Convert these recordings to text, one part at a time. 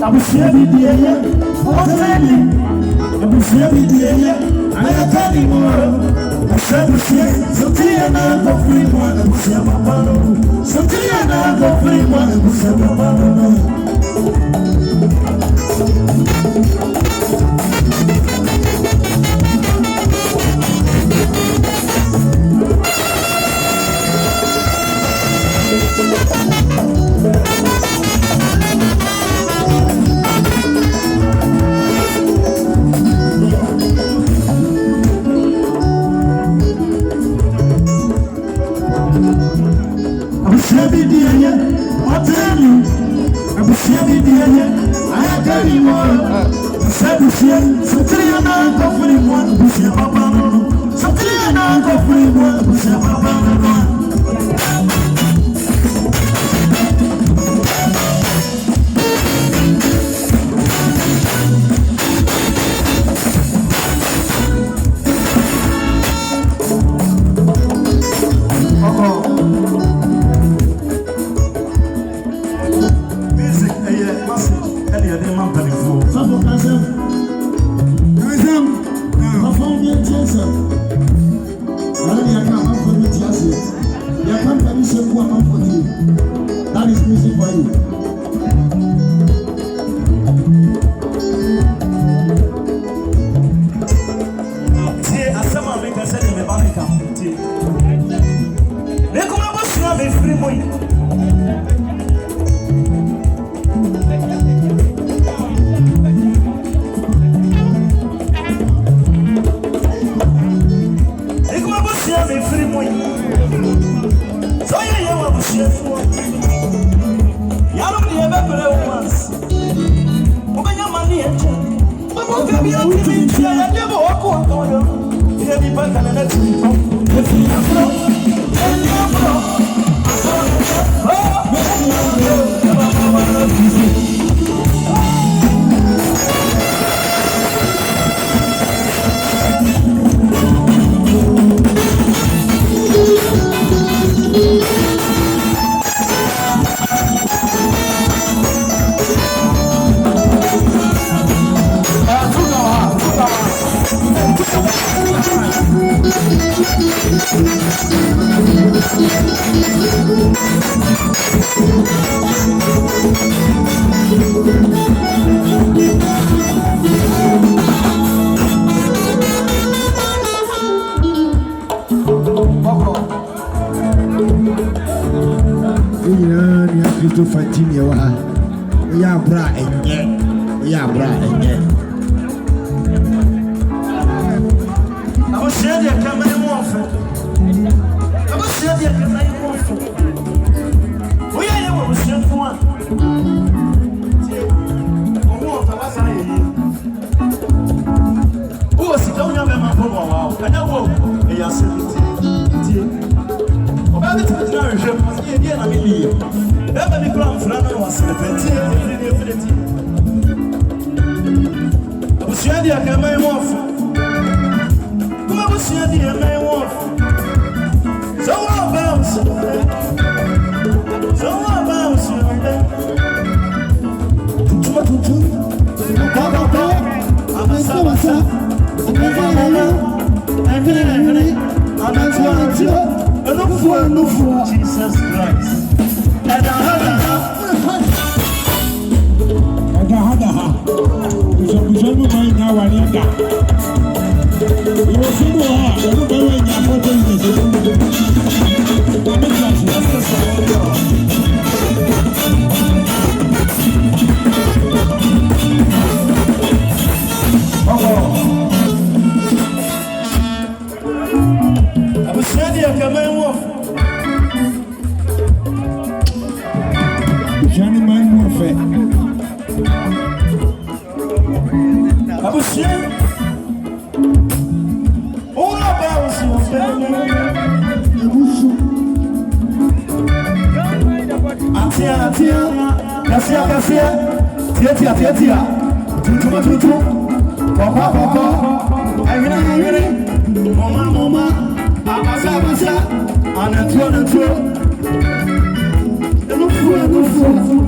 abusua bi die ye otani abusua bi die ye ayakani mo asabusia sotia na go free mo abusua papa no sotia na go free mo abusua papa no That is music for you. Jesus Christ.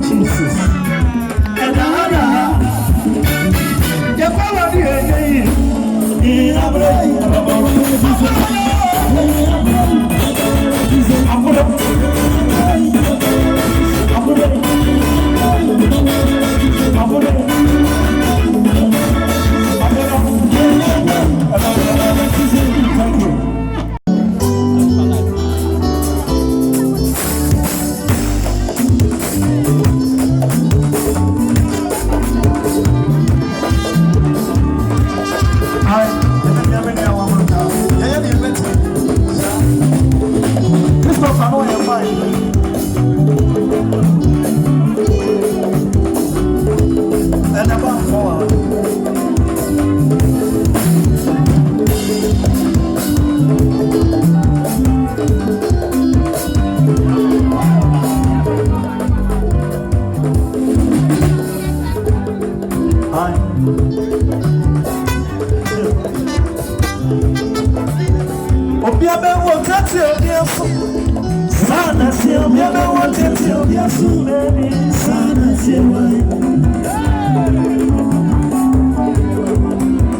Jesus. Obiabe wotati obiasu sana si obiabe wotati obiasu baby sana si why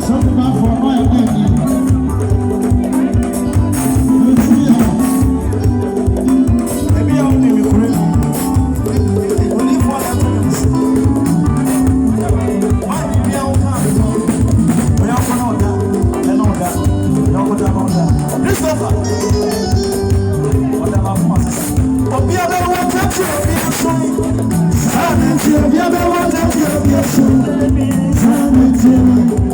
something about for my baby maybe I will be great only for that why be out we are for no that and all that no go down on that this over whatever passes obiabe wotati obiasu sana si obiabe wotati obiasu baby sana si why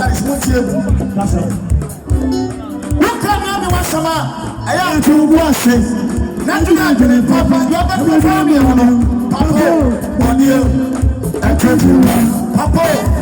guys, what's here? That's it. What can I be once a man? I am to wash it. Not to not to Papa, you're better than me. Papa, 1 year. I can't do Papa.